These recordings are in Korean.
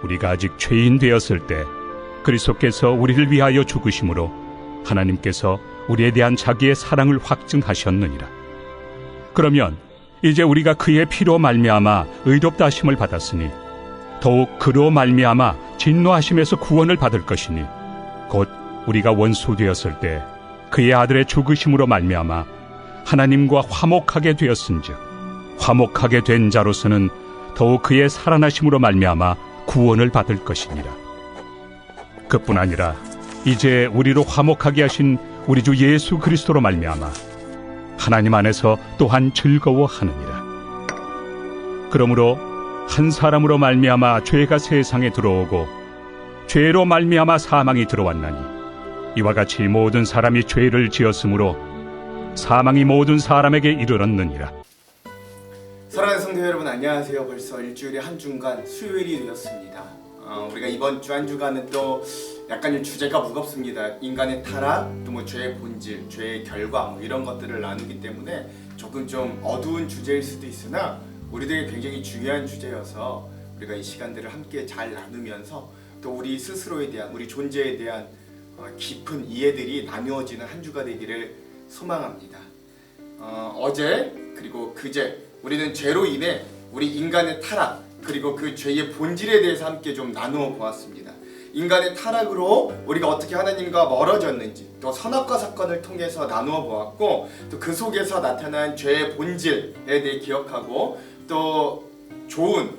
우리가 아직 죄인 되었을 때 그리스도께서 우리를 위하여 죽으심으로 하나님께서 우리에 대한 자기의 사랑을 확증하셨느니라. 그러면 이제 우리가 그의 피로 말미암아 의롭다 하심을 받았으니 더욱 그로 말미암아 진노하심에서 구원을 받을 것이니 곧 우리가 원수 되었을 때 그의 아들의 죽으심으로 말미암아 하나님과 화목하게 되었은즉 화목하게 된 자로서는 더욱 그의 살아나심으로 말미암아 구원을 받을 것이니라. 그뿐 아니라 이제 우리로 화목하게 하신 우리 주 예수 그리스도로 말미암아 하나님 안에서 또한 즐거워하느니라. 그러므로 한 사람으로 말미암아 죄가 세상에 들어오고 죄로 말미암아 사망이 들어왔나니 이와 같이 모든 사람이 죄를 지었으므로 사망이 모든 사람에게 이르렀느니라. 사랑하는 성도 여러분, 안녕하세요. 벌써 일주일의 한 주간 수요일이 되었습니다. 우리가 이번 주 한 주간은 또 약간 주제가 무겁습니다. 인간의 타락, 또 뭐 죄의 본질, 죄의 결과 뭐 이런 것들을 나누기 때문에 조금 좀 어두운 주제일 수도 있으나 우리들에게 굉장히 중요한 주제여서 우리가 이 시간들을 함께 잘 나누면서 또 우리 스스로에 대한, 우리 존재에 대한 깊은 이해들이 나누어지는 한 주가 되기를 소망합니다. 어제 그리고 그제 우리는 죄로 인해 우리 인간의 타락 그리고 그 죄의 본질에 대해서 함께 좀 나누어 보았습니다. 인간의 타락으로 우리가 어떻게 하나님과 멀어졌는지, 또 선악과 사건을 통해서 나누어 보았고, 또 그 속에서 나타난 죄의 본질에 대해 기억하고, 또 좋은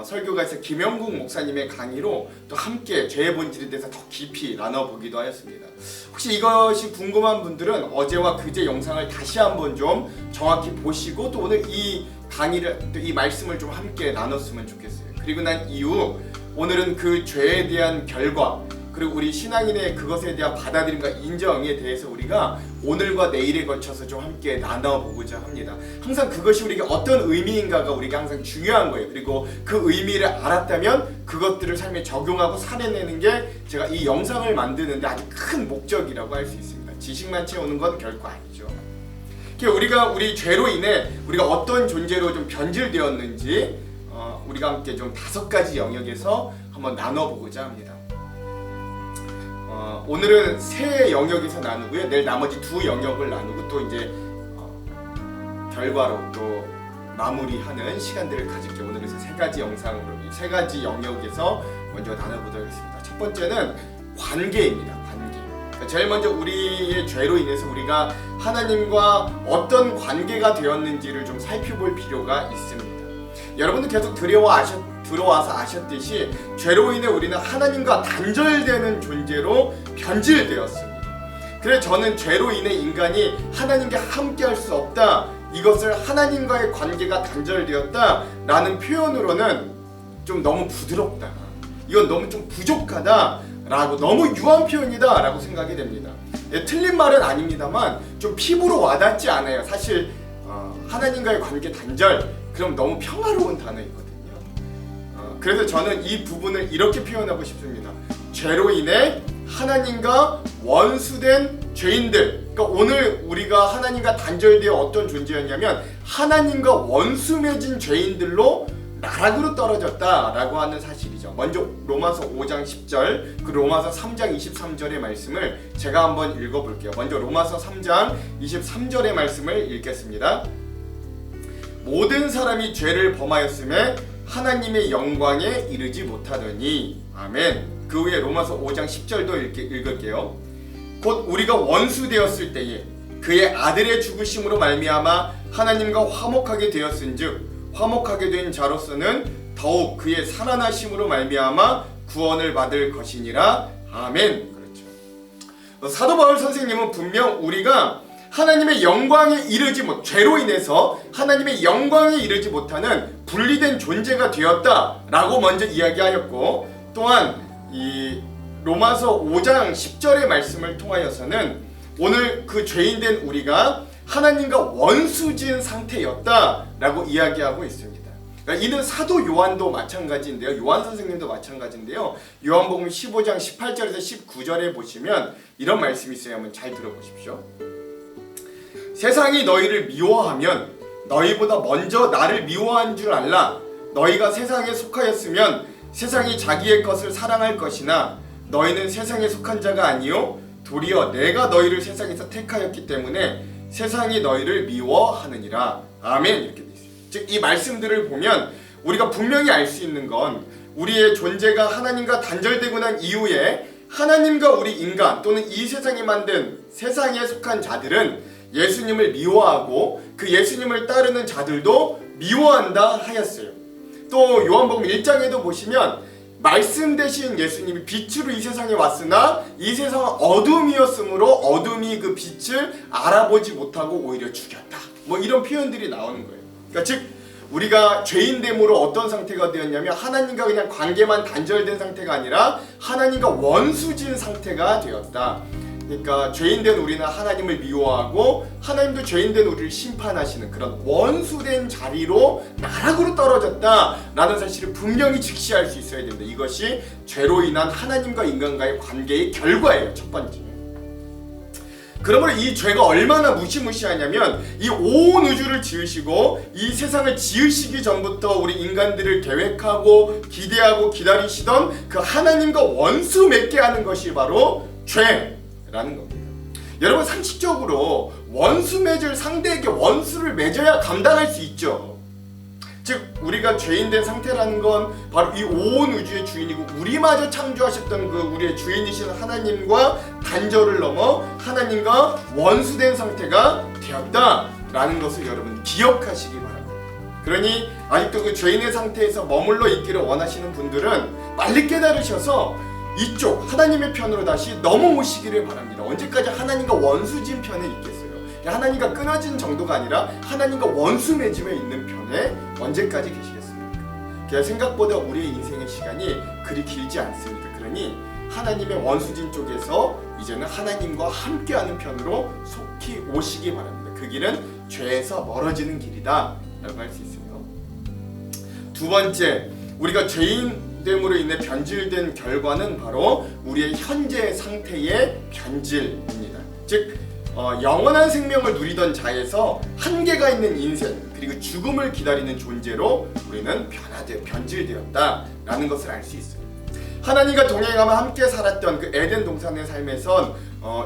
설교가에서 김영국 목사님의 강의로 또 함께 죄의 본질에 대해서 더 깊이 나눠보기도 하였습니다. 혹시 이것이 궁금한 분들은 어제와 그제 영상을 다시 한번 좀 정확히 보시고 또 오늘 이 강의를, 또 이 말씀을 좀 함께 나눴으면 좋겠어요. 그리고 난 이후 오늘은 그 죄에 대한 결과, 그리고 우리 신앙인의 그것에 대한 받아들임과 인정에 대해서 우리가 오늘과 내일에 걸쳐서 좀 함께 나눠보고자 합니다. 항상 그것이 우리가 어떤 의미인가가 우리가 항상 중요한 거예요. 그리고 그 의미를 알았다면 그것들을 삶에 적용하고 살아내는 게 제가 이 영상을 만드는데 아주 큰 목적이라고 할 수 있습니다. 지식만 채우는 건 결코 아니죠. 우리가 우리 죄로 인해 우리가 어떤 존재로 좀 변질되었는지 우리가 함께 좀 5가지 영역에서 한번 나눠보고자 합니다. 오늘은 3 영역에서 나누고요. 내일 나머지 2 영역을 나누고 또 이제 결과로 또 마무리하는 시간들을 가질게요. 오늘은 3가지 영상으로 이 3가지 영역에서 먼저 나눠보도록 하겠습니다. 첫 번째는 관계입니다. 관계. 제일 먼저 우리의 죄로 인해서 우리가 하나님과 어떤 관계가 되었는지를 좀 살펴볼 필요가 있습니다. 여러분도 계속 들어와서 아셨듯이 죄로 인해 우리는 하나님과 단절되는 존재로 변질되었습니다. 그래서 저는 죄로 인해 인간이 하나님과 함께할 수 없다, 이것을 하나님과의 관계가 단절되었다 라는 표현으로는 좀 너무 부드럽다, 이건 너무 좀 부족하다 라고, 너무 유한 표현이다 라고 생각이 됩니다. 틀린 말은 아닙니다만 좀 피부로 와닿지 않아요. 사실 하나님과의 관계 단절, 그럼 너무 평화로운 단어이거든요. 그래서 저는 이 부분을 이렇게 표현하고 싶습니다. 죄로 인해 하나님과 원수된 죄인들, 그러니까 오늘 우리가 하나님과 단절되어 어떤 존재였냐면 하나님과 원수 맺은 죄인들로 나락으로 떨어졌다라고 하는 사실이죠. 먼저 로마서 5장 10절, 그 로마서 3장 23절의 말씀을 제가 한번 읽어볼게요. 먼저 로마서 3장 23절의 말씀을 읽겠습니다. 모든 사람이 죄를 범하였음에 하나님의 영광에 이르지 못하더니. 아멘. 그 후에 로마서 5장 10절도 읽을게요. 곧 우리가 원수 되었을 때에 그의 아들의 죽으심으로 말미암아 하나님과 화목하게 되었은즉 화목하게 된 자로서는 더욱 그의 살아나심으로 말미암아 구원을 받을 것이니라. 아멘. 그렇죠. 사도 바울 선생님은 분명 우리가 하나님의 영광에 이르지 못, 죄로 인해서 하나님의 영광에 이르지 못하는 분리된 존재가 되었다라고 먼저 이야기하였고, 또한 이 로마서 5장 10절의 말씀을 통하여서는 오늘 그 죄인된 우리가 하나님과 원수지은 상태였다라고 이야기하고 있습니다. 그러니까 이는 사도 요한도 마찬가지인데요. 요한 선생님도 마찬가지인데요. 요한복음 15장 18절에서 19절에 보시면 이런 말씀이 있어요. 한번 잘 들어보십시오. 세상이 너희를 미워하면 너희보다 먼저 나를 미워한 줄 알라. 너희가 세상에 속하였으면 세상이 자기의 것을 사랑할 것이나 너희는 세상에 속한 자가 아니요 도리어 내가 너희를 세상에서 택하였기 때문에 세상이 너희를 미워하느니라. 아멘. 이렇게 돼 있어요. 즉 이 말씀들을 보면 우리가 분명히 알 수 있는 건 우리의 존재가 하나님과 단절되고 난 이후에 하나님과 우리 인간 또는 이 세상이 만든 세상에 속한 자들은 예수님을 미워하고 그 예수님을 따르는 자들도 미워한다 하였어요. 또 요한복음 1장에도 보시면 말씀 대신 예수님이 빛으로 이 세상에 왔으나 이 세상은 어둠이었으므로 어둠이 그 빛을 알아보지 못하고 오히려 죽였다. 뭐 이런 표현들이 나오는 거예요. 그러니까 즉 우리가 죄인됨으로 어떤 상태가 되었냐면 하나님과 그냥 관계만 단절된 상태가 아니라 하나님과 원수진 상태가 되었다. 그러니까 죄인된 우리는 하나님을 미워하고 하나님도 죄인된 우리를 심판하시는 그런 원수된 자리로 나락으로 떨어졌다라는 사실을 분명히 직시할 수 있어야 됩니다. 이것이 죄로 인한 하나님과 인간과의 관계의 결과예요. 첫 번째. 그러므로 이 죄가 얼마나 무시무시하냐면 이 온 우주를 지으시고 이 세상을 지으시기 전부터 우리 인간들을 계획하고 기대하고 기다리시던 그 하나님과 원수 맺게 하는 것이 바로 죄라는 겁니다. 여러분 상식적으로 원수 맺을 상대에게 원수를 맺어야 감당할 수 있죠. 즉 우리가 죄인된 상태라는 건 바로 이 온 우주의 주인이고 우리마저 창조하셨던 그 우리의 주인이신 하나님과 단절을 넘어 하나님과 원수된 상태가 되었다라는 것을 여러분 기억하시기 바랍니다. 그러니 아직도 그 죄인의 상태에서 머물러 있기를 원하시는 분들은 빨리 깨달으셔서 이쪽 하나님의 편으로 다시 넘어오시기를 바랍니다. 언제까지 하나님과 원수진 편에 있겠어요? 하나님과 끊어진 정도가 아니라 하나님과 원수 맺음에 있는 편에 언제까지 계시겠습니까? 생각보다 우리의 인생의 시간이 그리 길지 않습니다. 그러니 하나님의 원수진 쪽에서 이제는 하나님과 함께하는 편으로 속히 오시기 바랍니다. 그 길은 죄에서 멀어지는 길이다 라고 할 수 있어요. 두 번째, 우리가 죄인됨으로 인해 변질된 결과는 바로 우리의 현재 상태의 변질입니다. 즉 영원한 생명을 누리던 자에서 한계가 있는 인생 그리고 죽음을 기다리는 존재로 우리는 변질되었다라는 것을 알 수 있어요. 하나님과 동행하며 함께 살았던 그 에덴 동산의 삶에선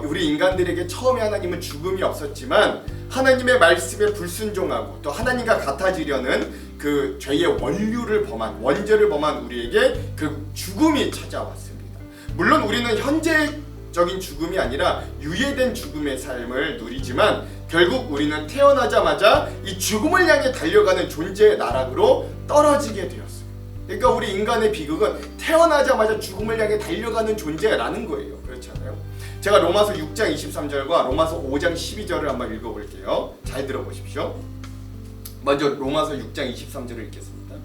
우리 인간들에게 처음에 하나님은 죽음이 없었지만 하나님의 말씀에 불순종하고 또 하나님과 같아지려는 그 죄의 원죄를 범한 우리에게 그 죽음이 찾아왔습니다. 물론 우리는 현재적인 죽음이 아니라 유예된 죽음의 삶을 누리지만 결국 우리는 태어나자마자 이 죽음을 향해 달려가는 존재의 나락으로 떨어지게 되었어요. 그러니까 우리 인간의 비극은 태어나자마자 죽음을 향해 달려가는 존재라는 거예요. 그렇지 않아요? 제가 로마서 6장 23절과 로마서 5장 12절을 한번 읽어볼게요. 잘 들어보십시오. 먼저 로마서 6장 23절을 읽겠습니다.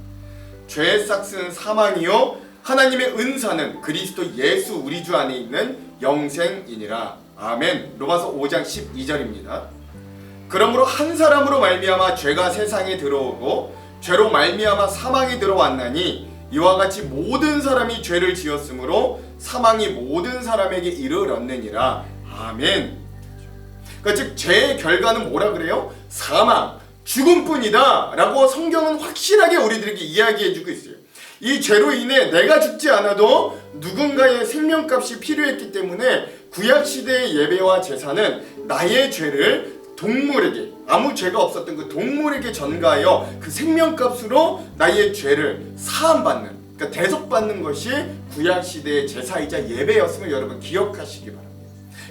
죄의 싹스는 사망이요 하나님의 은사는 그리스도 예수 우리 주 안에 있는 영생이니라. 아멘. 로마서 5장 12절입니다. 그러므로 한 사람으로 말미암아 죄가 세상에 들어오고 죄로 말미암아 사망이 들어왔나니 이와 같이 모든 사람이 죄를 지었으므로 사망이 모든 사람에게 이르렀느니라. 아멘. 그러니까 즉 죄의 결과는 뭐라 그래요? 사망, 죽음뿐이다 라고 성경은 확실하게 우리들에게 이야기해주고 있어요. 이 죄로 인해 내가 죽지 않아도 누군가의 생명값이 필요했기 때문에 구약시대의 예배와 제사는 나의 죄를 동물에게, 아무 죄가 없었던 그 동물에게 전가하여 그 생명값으로 나의 죄를 사함받는, 그러니까 대속받는 것이 구약시대의 제사이자 예배였음을 여러분 기억하시기 바랍니다.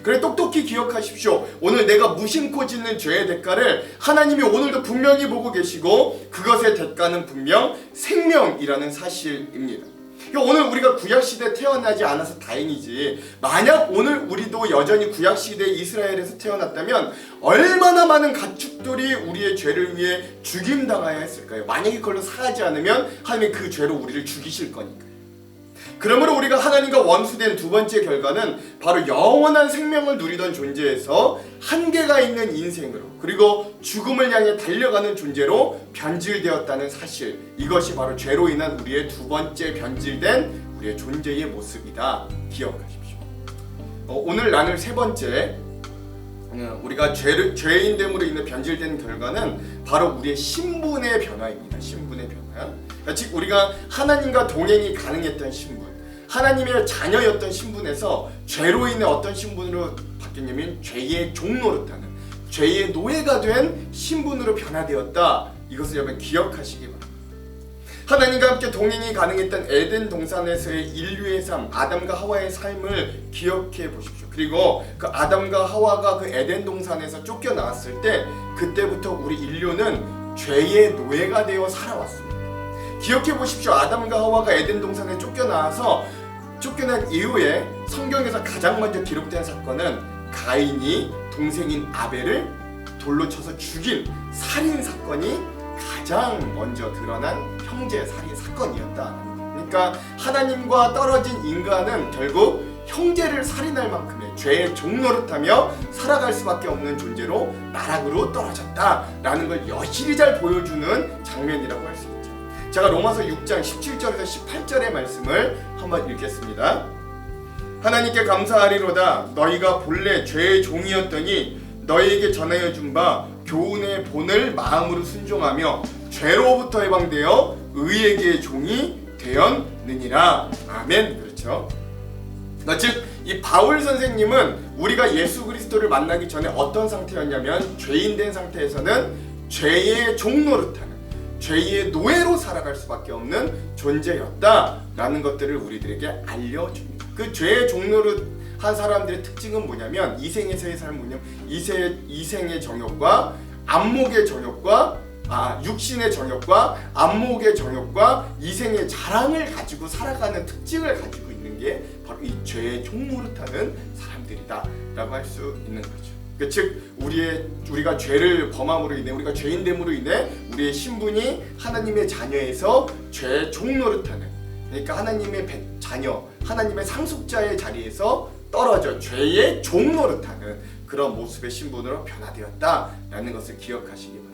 그래 똑똑히 기억하십시오. 오늘 내가 무심코 짓는 죄의 대가를 하나님이 오늘도 분명히 보고 계시고 그것의 대가는 분명 생명이라는 사실입니다. 오늘 우리가 구약시대에 태어나지 않아서 다행이지, 만약 오늘 우리도 여전히 구약시대 이스라엘에서 태어났다면 얼마나 많은 가축들이 우리의 죄를 위해 죽임당하여 했을까요? 만약에 그걸로 사하지 않으면 하나님이 그 죄로 우리를 죽이실 거니까요. 그러므로 우리가 하나님과 원수된 두 번째 결과는 바로 영원한 생명을 누리던 존재에서 한계가 있는 인생으로, 그리고 죽음을 향해 달려가는 존재로 변질되었다는 사실, 이것이 바로 죄로 인한 우리의 두 번째 변질된 우리의 존재의 모습이다. 기억하십시오. 오늘 나눌 세 번째 우리가 죄인됨으로 인해 변질된 결과는 바로 우리의 신분의 변화입니다. 신분의 변화. 즉 우리가 하나님과 동행이 가능했던 신분, 하나님의 자녀였던 신분에서 죄로 인해 어떤 신분으로 바뀌냐면 죄의 종노릇하는, 죄의 노예가 된 신분으로 변화되었다. 이것을 여러분 기억하시기 바랍니다. 하나님과 함께 동행이 가능했던 에덴 동산에서의 인류의 삶, 아담과 하와의 삶을 기억해 보십시오. 그리고 그 아담과 하와가 그 에덴 동산에서 쫓겨나왔을 때 그때부터 우리 인류는 죄의 노예가 되어 살아왔습니다. 기억해 보십시오. 아담과 하와가 에덴 동산에 쫓겨난 이후에 성경에서 가장 먼저 기록된 사건은 가인이 동생인 아벨을 돌로 쳐서 죽인 살인 사건이 가장 먼저 드러난 형제 살인 사건이었다. 그러니까 하나님과 떨어진 인간은 결국 형제를 살인할 만큼의 죄의 종노릇하며 살아갈 수밖에 없는 존재로 나락으로 떨어졌다라는 걸 여실히 잘 보여주는 장면이라고 할 수 있죠. 제가 로마서 6장 17절에서 18절의 말씀을 한번 읽겠습니다. 하나님께 감사하리로다. 너희가 본래 죄의 종이었더니 너희에게 전하여 준 바 교훈의 본을 마음으로 순종하며 죄로부터 해방되어 의에게 종이 되었느니라. 아멘. 그렇죠. 즉 이 바울 선생님은 우리가 예수 그리스도를 만나기 전에 어떤 상태였냐면 죄인된 상태에서는 죄의 종노릇하는, 죄의 노예로 살아갈 수밖에 없는 존재였다라는 것들을 우리들에게 알려줍니다. 그 죄의 종노릇한 사람들의 특징은 뭐냐면 이생에서의 삶은 뭐냐면 이생의 정욕과 안목의 정욕과 육신의 정욕과 안목의 정욕과 이생의 자랑을 가지고 살아가는 특징을 가지고 있는 게 바로 이 죄의 종노릇하는 사람들이다라고 할 수 있는 거죠. 즉 우리가 죄를 범함으로 인해, 우리가 죄인됨으로 인해 우리의 신분이 하나님의 자녀에서 죄의 종노릇하는, 그러니까 하나님의 자녀, 하나님의 상속자의 자리에서 떨어져 죄의 종노릇하는 그런 모습의 신분으로 변화되었다라는 것을 기억하시기 바랍니다.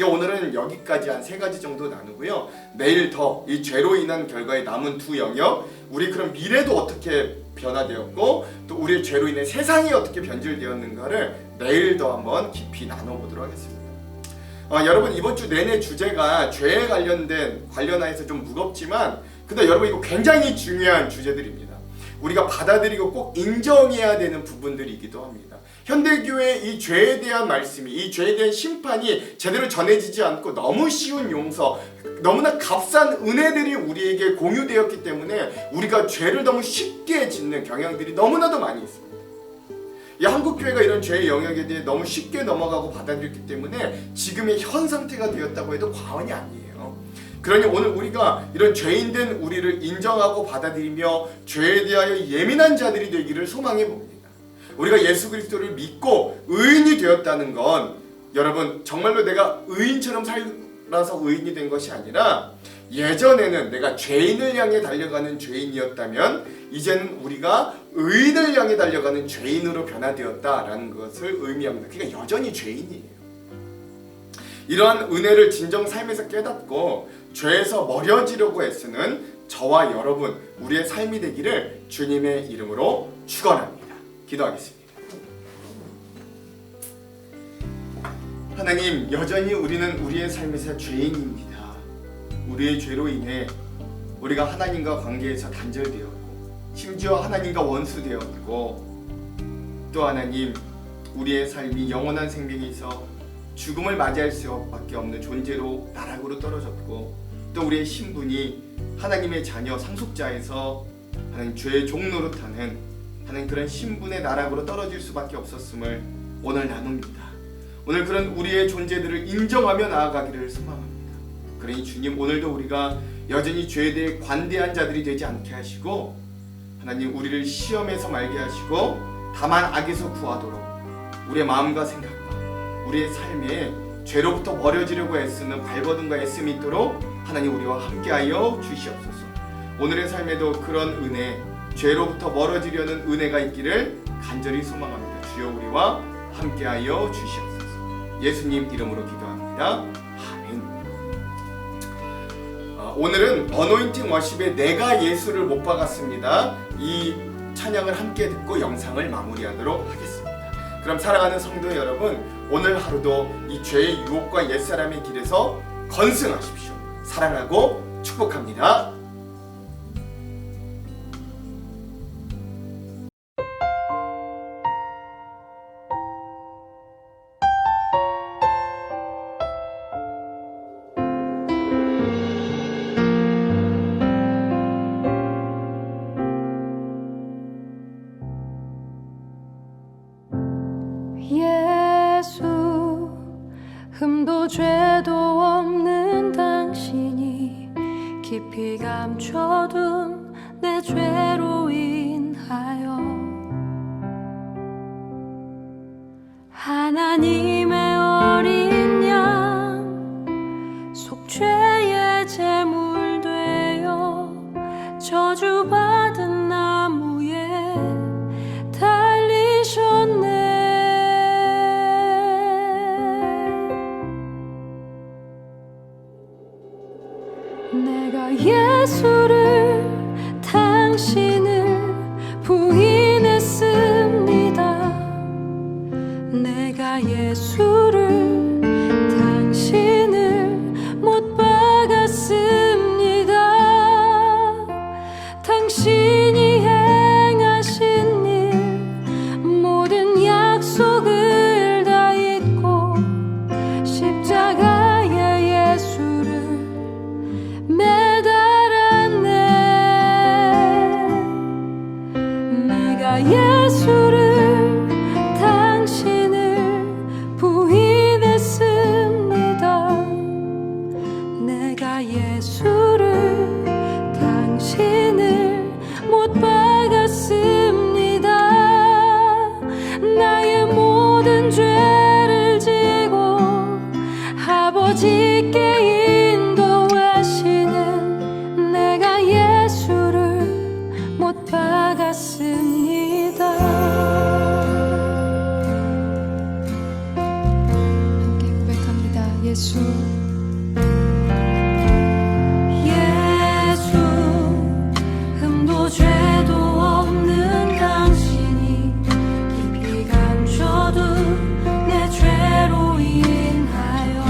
오늘은 여기까지 한 3가지 정도 나누고요. 내일 더 이 죄로 인한 결과에 남은 2 영역, 우리 그런 미래도 어떻게 변화되었고 또 우리의 죄로 인해 세상이 어떻게 변질되었는가를 내일 더 한번 깊이 나눠보도록 하겠습니다. 여러분 이번 주 내내 주제가 죄에 관련해서 좀 무겁지만 근데 여러분 이거 굉장히 중요한 주제들입니다. 우리가 받아들이고 꼭 인정해야 되는 부분들이기도 합니다. 현대교회의 이 죄에 대한 말씀이, 이 죄에 대한 심판이 제대로 전해지지 않고 너무 쉬운 용서, 너무나 값싼 은혜들이 우리에게 공유되었기 때문에 우리가 죄를 너무 쉽게 짓는 경향들이 너무나도 많이 있습니다. 이 한국교회가 이런 죄의 영역에 대해 너무 쉽게 넘어가고 받아들였기 때문에 지금의 현 상태가 되었다고 해도 과언이 아니에요. 그러니 오늘 우리가 이런 죄인된 우리를 인정하고 받아들이며 죄에 대하여 예민한 자들이 되기를 소망해 봅니다. 우리가 예수 그리스도를 믿고 의인이 되었다는 건 여러분 정말로 내가 의인처럼 살아서 의인이 된 것이 아니라 예전에는 내가 죄인을 향해 달려가는 죄인이었다면 이제는 우리가 의인을 향해 달려가는 죄인으로 변화되었다라는 것을 의미합니다. 그러니까 여전히 죄인이에요. 이러한 은혜를 진정 삶에서 깨닫고 죄에서 멀어지려고 애쓰는 저와 여러분, 우리의 삶이 되기를 주님의 이름으로 축원합니다. 기도하겠습니다. 하나님, 여전히 우리는 우리의 삶에서 죄인입니다. 우리의 죄로 인해 우리가 하나님과 관계에서 단절되었고 심지어 하나님과 원수되었고 또 하나님, 우리의 삶이 영원한 생명에 있어 죽음을 맞이할 수밖에 없는 존재로 나락으로 떨어졌고 또 우리의 신분이 하나님의 자녀 상속자에서 하나님 죄의 종노릇하는 하나님 그런 신분의 나락으로 떨어질 수밖에 없었음을 오늘 나눕니다. 오늘 그런 우리의 존재들을 인정하며 나아가기를 소망합니다. 그러니 주님, 오늘도 우리가 여전히 죄에 대해 관대한 자들이 되지 않게 하시고 하나님 우리를 시험에서 말게 하시고 다만 악에서 구하도록 우리의 마음과 생각과 우리의 삶에 죄로부터 멀어지려고 애쓰는 발버둥과 애씀이 있도록 하나님 우리와 함께하여 주시옵소서. 오늘의 삶에도 그런 은혜, 죄로부터 멀어지려는 은혜가 있기를 간절히 소망합니다. 주여 우리와 함께하여 주시옵소서. 예수님 이름으로 기도합니다. 아멘. 오늘은 어노인팅 워십의 내가 예수를 못 박았습니다. 이 찬양을 함께 듣고 영상을 마무리하도록 하겠습니다. 그럼 사랑하는 성도 여러분, 오늘 하루도 이 죄의 유혹과 옛사람의 길에서 건승하십시오. 사랑하고 축복합니다. 예수, 흠도 죄도 없는 당신이 깊이 감춰둔 내 죄로 인하여 하나님의 어린 양 속죄의 제물 되어 저주받은 나무에 달리셨네. 내가 예수를 당신을 부인했습니다. 내가 예수를 당신을 못 박았습니다. 당신이 행하신 일 모든 약속을 다 잊고 십자가에 예수를 매달았네. 내가 예수를 당신을 부인했습니다. 내가 예수를 당신을 못 박았습니다. 나의 모든 죄를 지고 아버지께 인도하시는 내가 예수를 못 박았습니다. 함께 고백합니다. 예수, 예수, 흠도 죄도 없는 당신이 깊이 감춰둔 내 죄로 인하여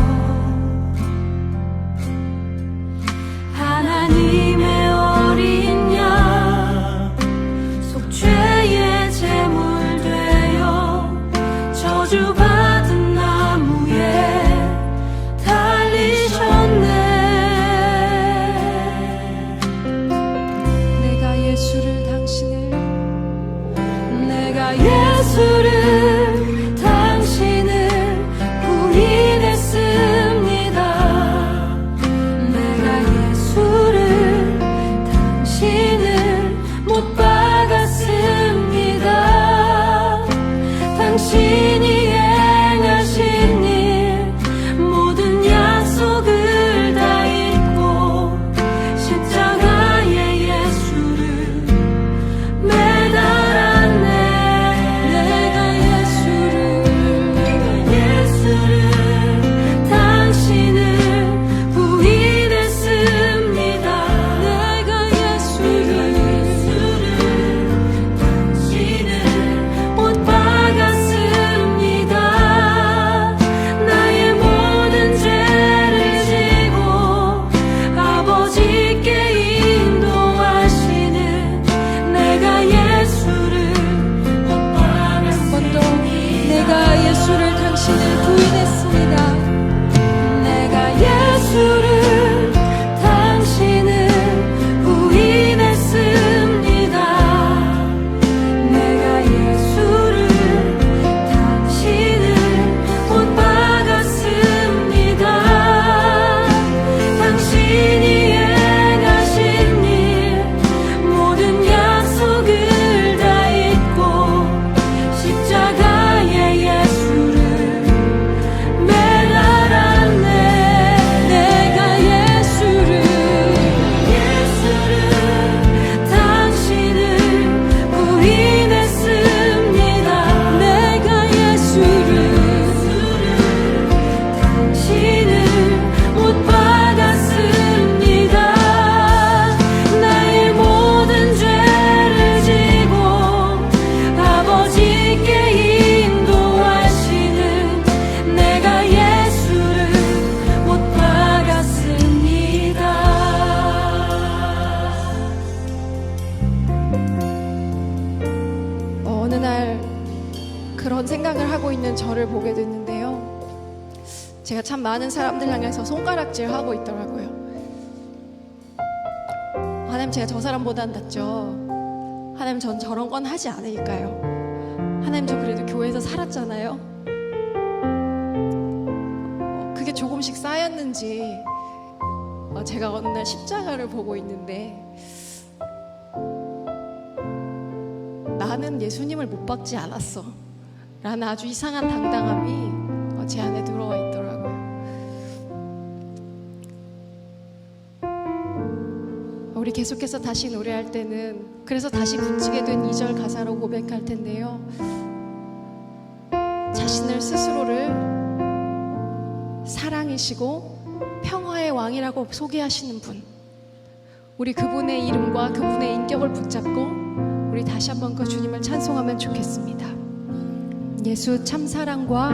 참 많은 사람들 향해서 손가락질 하고 있더라고요. 하나님, 제가 저 사람보단 낫죠. 하나님, 전 저런 건 하지 않으니까요. 하나님, 저 그래도 교회에서 살았잖아요. 그게 조금씩 쌓였는지 제가 어느 날 십자가를 보고 있는데 나는 예수님을 못 박지 않았어 라는 아주 이상한 당당함이 제 안에 들어와 있더라고요. 우리 계속해서 다시 노래할 때는 그래서 다시 붙이게 된 2절 가사로 고백할 텐데요. 자신을 스스로를 사랑이시고 평화의 왕이라고 소개하시는 분, 우리 그분의 이름과 그분의 인격을 붙잡고 우리 다시 한번 그 주님을 찬송하면 좋겠습니다. 예수 참 사랑과